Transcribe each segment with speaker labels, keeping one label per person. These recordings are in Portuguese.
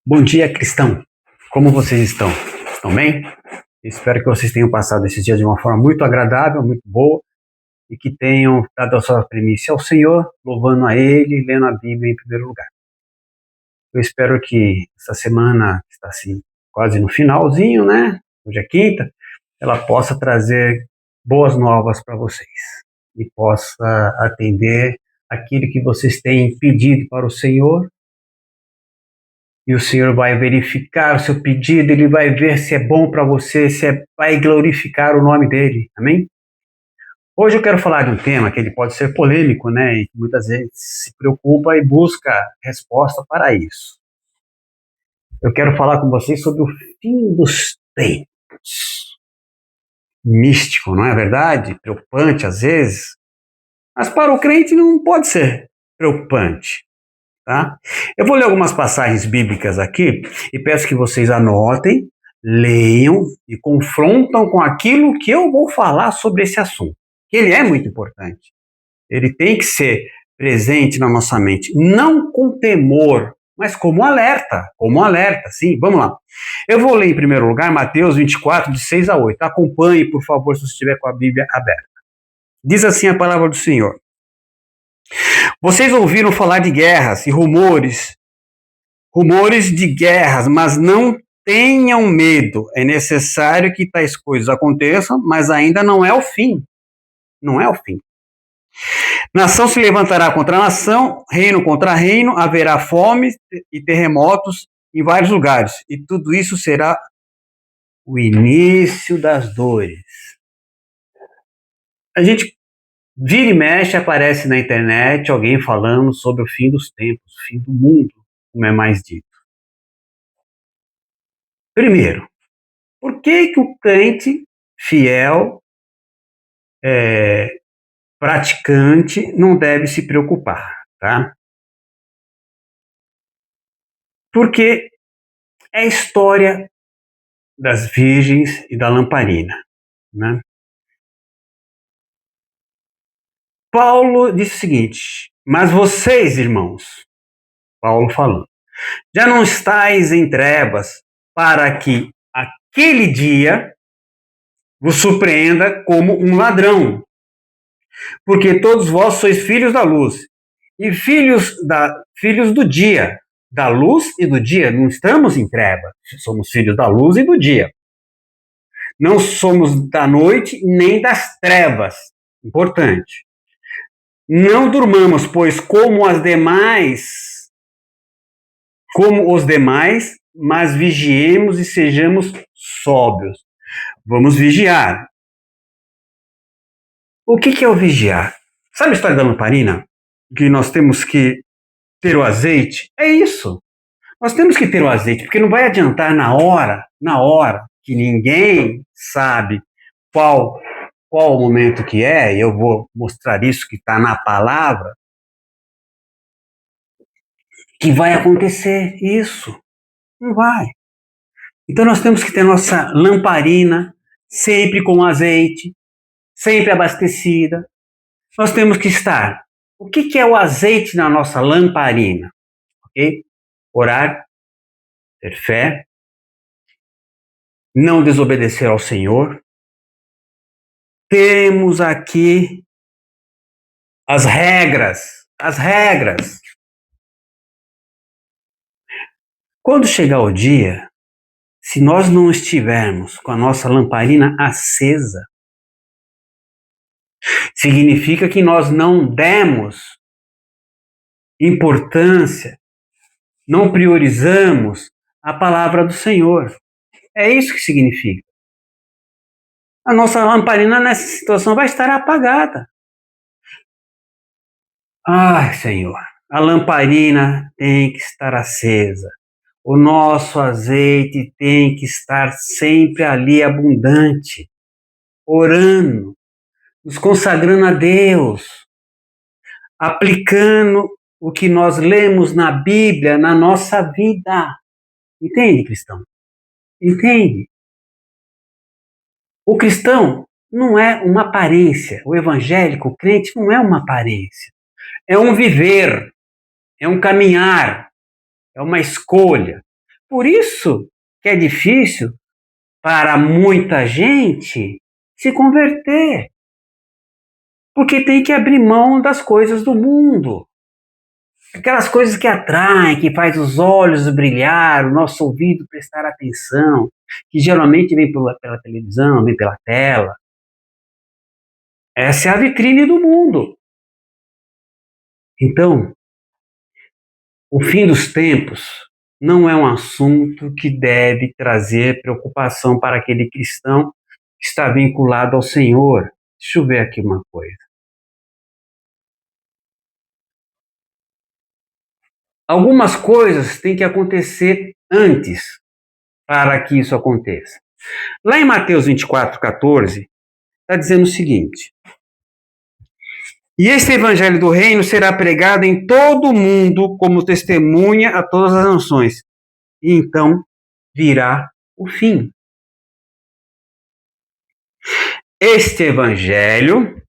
Speaker 1: Bom dia, cristão. Como vocês estão? Estão bem? Espero que vocês tenham passado esses dias de uma forma muito agradável, muito boa, e que tenham dado a sua primícia ao Senhor, louvando a Ele e lendo a Bíblia em primeiro lugar. Eu espero que essa semana, que está assim, quase no finalzinho, né? Hoje é quinta, ela possa trazer boas novas para vocês e possa atender aquilo que vocês têm pedido para o Senhor. E o Senhor vai verificar o seu pedido, Ele vai ver se é bom para você, vai glorificar o nome dEle, amém? Hoje eu quero falar de um tema que ele pode ser polêmico, né? E que muitas vezes se preocupa e busca resposta para isso. Eu quero falar com vocês sobre o fim dos tempos. Místico, não é verdade? Preocupante às vezes. Mas para o crente não pode ser preocupante. Tá? Eu vou ler algumas passagens bíblicas aqui e peço que vocês anotem, leiam e confrontam com aquilo que eu vou falar sobre esse assunto. Ele é muito importante. Ele tem que ser presente na nossa mente, não com temor, mas como alerta, sim. Vamos lá. Eu vou ler em primeiro lugar Mateus 24, de 6 a 8. Acompanhe, por favor, se você estiver com a Bíblia aberta. Diz assim a palavra do Senhor. Vocês ouviram falar de guerras e rumores de guerras, mas não tenham medo. É necessário que tais coisas aconteçam, mas ainda não é o fim. Não é o fim. Nação se levantará contra nação, reino contra reino, haverá fome e terremotos em vários lugares. E tudo isso será o início das dores. A gente vira e mexe, aparece na internet alguém falando sobre o fim dos tempos, o fim do mundo, como é mais dito. Primeiro, por que o crente fiel, praticante, não deve se preocupar, tá? Porque é a história das virgens e da lamparina, né? Paulo disse o seguinte: mas vocês, irmãos, Paulo falando, já não estáis em trevas para que aquele dia vos surpreenda como um ladrão. Porque todos vós sois filhos da luz e filhos do dia, da luz e do dia. Não estamos em treva, somos filhos da luz e do dia. Não somos da noite nem das trevas. Importante. Não durmamos, pois como os demais, mas vigiemos e sejamos sóbrios. Vamos vigiar. O que é o vigiar? Sabe a história da lamparina? Que nós temos que ter o azeite? É isso. Nós temos que ter o azeite, porque não vai adiantar na hora que ninguém sabe qual o momento que é, e eu vou mostrar isso que está na palavra, que vai acontecer isso. Não vai. Então nós temos que ter nossa lamparina sempre com azeite, sempre abastecida. Nós temos que estar. O que é o azeite na nossa lamparina? Ok? Orar, ter fé, não desobedecer ao Senhor. Temos aqui as regras. Quando chegar o dia, se nós não estivermos com a nossa lamparina acesa, significa que nós não demos importância, não priorizamos a palavra do Senhor. É isso que significa. A nossa lamparina nessa situação vai estar apagada. Ai, Senhor, a lamparina tem que estar acesa. O nosso azeite tem que estar sempre ali abundante, orando, nos consagrando a Deus, aplicando o que nós lemos na Bíblia na nossa vida. Entende, cristão? Entende? O cristão não é uma aparência. O evangélico, o crente, não é uma aparência. É um viver, é um caminhar, é uma escolha. Por isso que é difícil para muita gente se converter. Porque tem que abrir mão das coisas do mundo. Aquelas coisas que atraem, que faz os olhos brilhar, o nosso ouvido prestar atenção, que geralmente vem pela televisão, vem pela tela. Essa é a vitrine do mundo. Então, o fim dos tempos não é um assunto que deve trazer preocupação para aquele cristão que está vinculado ao Senhor. Deixa eu ver aqui uma coisa. Algumas coisas têm que acontecer antes para que isso aconteça. Lá em Mateus 24:14, está dizendo o seguinte: e este evangelho do reino será pregado em todo o mundo como testemunha a todas as nações. E então virá o fim. Este evangelho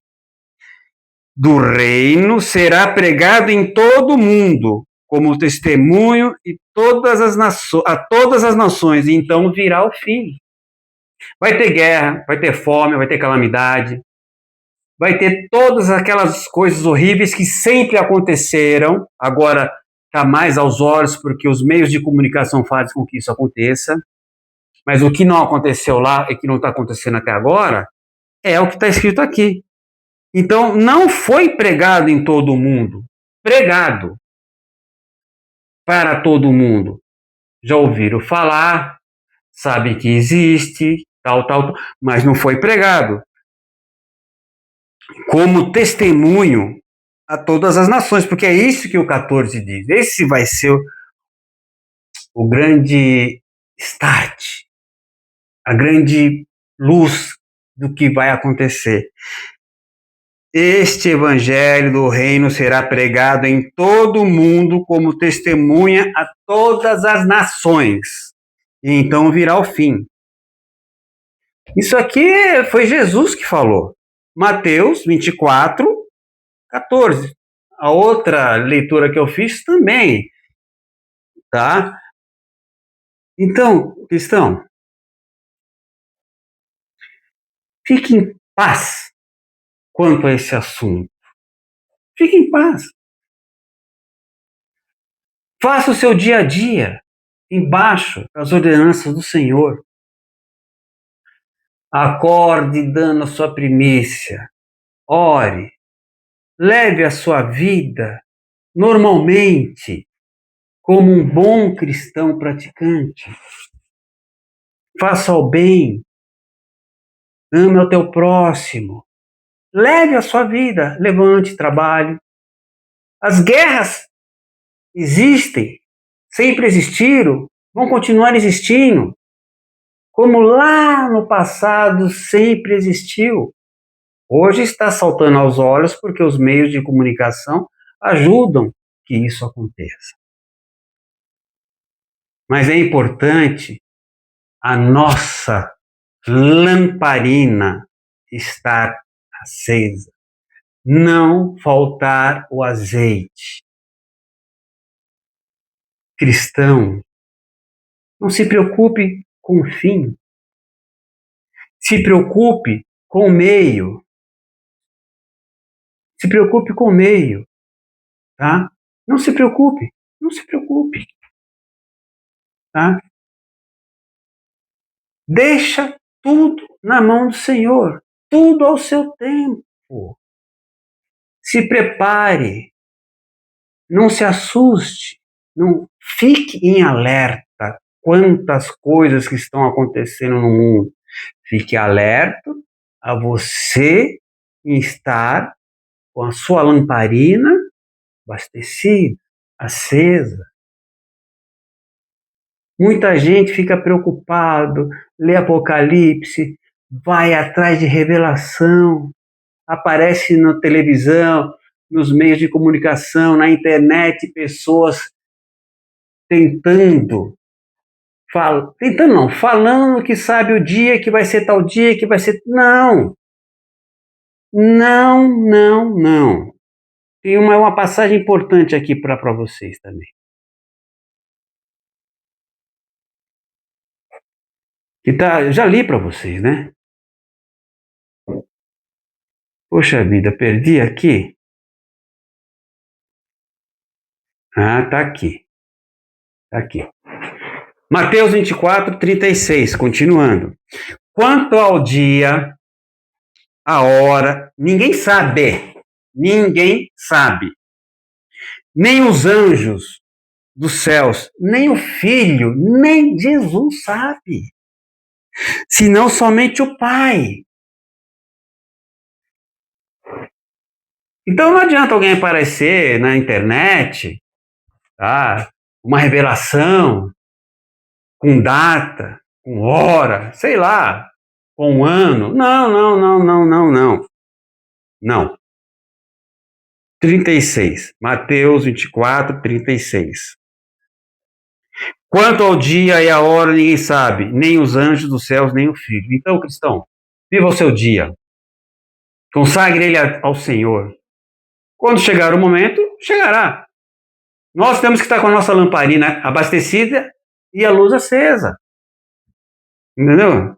Speaker 1: do reino será pregado em todo o mundo como testemunho a todas as nações. E então virá o fim. Vai ter guerra, vai ter fome, vai ter calamidade, vai ter todas aquelas coisas horríveis que sempre aconteceram, agora está mais aos olhos porque os meios de comunicação fazem com que isso aconteça, mas o que não aconteceu lá e que não está acontecendo até agora é o que está escrito aqui. Então, não foi pregado em todo o mundo, pregado para todo mundo. Já ouviram falar, sabem que existe, tal, mas não foi pregado como testemunho a todas as nações, porque é isso que o 14 diz. Esse vai ser o grande start, a grande luz do que vai acontecer. Este evangelho do reino será pregado em todo o mundo como testemunha a todas as nações. E então virá o fim. Isso aqui foi Jesus que falou. Mateus 24:14. A outra leitura que eu fiz também, tá? Então, cristão, fique em paz quanto a esse assunto. Fique em paz. Faça o seu dia a dia embaixo das ordenanças do Senhor. Acorde dando a sua primícia. Ore. Leve a sua vida normalmente como um bom cristão praticante. Faça o bem. Ame ao teu próximo. Leve a sua vida. Levante, trabalhe. As guerras existem, sempre existiram, vão continuar existindo, como lá no passado sempre existiu. Hoje está saltando aos olhos porque os meios de comunicação ajudam que isso aconteça. Mas é importante a nossa lamparina estar acesa, não faltar o azeite. Cristão, não se preocupe com o fim, se preocupe com o meio. Se preocupe com o meio, tá? Não se preocupe, não se preocupe, tá? Deixa tudo na mão do Senhor, tudo ao seu tempo. Se prepare, não se assuste, não fique em alerta. Quantas coisas que estão acontecendo no mundo. Fique alerta a você estar com a sua lamparina abastecida, acesa. Muita gente fica preocupado, lê Apocalipse, vai atrás de revelação, aparece na televisão, nos meios de comunicação, na internet, pessoas falando que sabe o dia, que vai ser tal dia, que vai ser... Não, não, não, não. Tem uma passagem importante aqui para vocês também. Que tá, eu já li para vocês, né? Poxa vida, perdi aqui. Ah, tá aqui. Tá aqui. Mateus 24, 36, continuando. Quanto ao dia, a hora, ninguém sabe. Ninguém sabe. Nem os anjos dos céus, nem o Filho, nem Jesus sabe. Senão somente o Pai. Então não adianta alguém aparecer na internet, tá? Uma revelação com data, com hora, sei lá, com um ano. Não, não, não, não, não, não. Não. 36. Mateus 24, 36. Quanto ao dia e a hora, ninguém sabe, nem os anjos dos céus, nem o Filho. Então, cristão, viva o seu dia. Consagre ele ao Senhor. Quando chegar o momento, chegará. Nós temos que estar com a nossa lamparina abastecida e a luz acesa. Entendeu?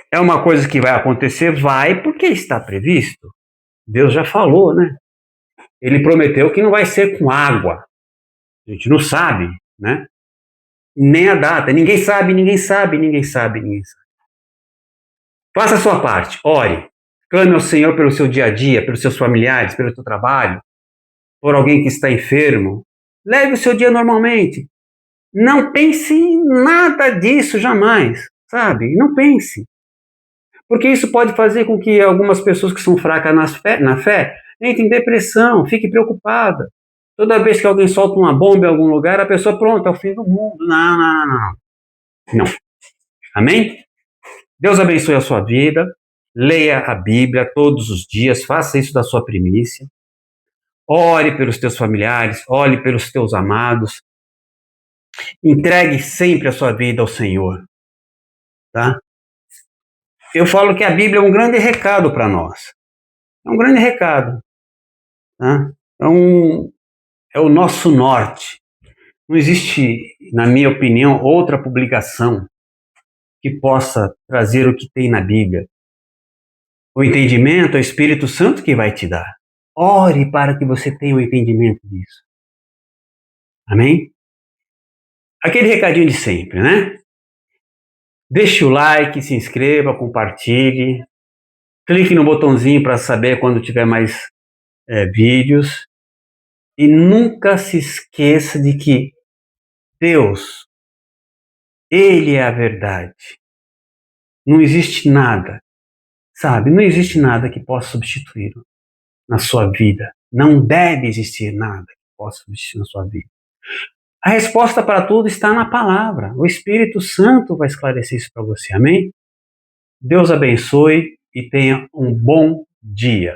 Speaker 1: É uma coisa que vai acontecer? Vai, porque está previsto. Deus já falou, né? Ele prometeu que não vai ser com água. A gente não sabe, né? Nem a data. Ninguém sabe, ninguém sabe, ninguém sabe, ninguém sabe. Faça a sua parte, ore. Clame ao Senhor pelo seu dia a dia, pelos seus familiares, pelo seu trabalho, por alguém que está enfermo. Leve o seu dia normalmente. Não pense em nada disso jamais, sabe? Não pense. Porque isso pode fazer com que algumas pessoas que são fracas na fé entrem em depressão, fiquem preocupadas. Toda vez que alguém solta uma bomba em algum lugar, a pessoa, pronto, é o fim do mundo. Não, não, não. Não. Amém? Deus abençoe a sua vida. Leia a Bíblia todos os dias, faça isso da sua primícia. Ore pelos teus familiares, ore pelos teus amados. Entregue sempre a sua vida ao Senhor. Tá? Eu falo que a Bíblia é um grande recado para nós. É um grande recado. Tá? Então, é o nosso norte. Não existe, na minha opinião, outra publicação que possa trazer o que tem na Bíblia. O entendimento é o Espírito Santo que vai te dar. Ore para que você tenha o entendimento disso. Amém? Aquele recadinho de sempre, né? Deixe o like, se inscreva, compartilhe. Clique no botãozinho para saber quando tiver mais vídeos. E nunca se esqueça de que Deus, Ele é a verdade. Não existe nada, sabe? Não existe nada que possa substituí-lo na sua vida. Não deve existir nada que possa substituir na sua vida. A resposta para tudo está na palavra. O Espírito Santo vai esclarecer isso para você. Amém? Deus abençoe e tenha um bom dia.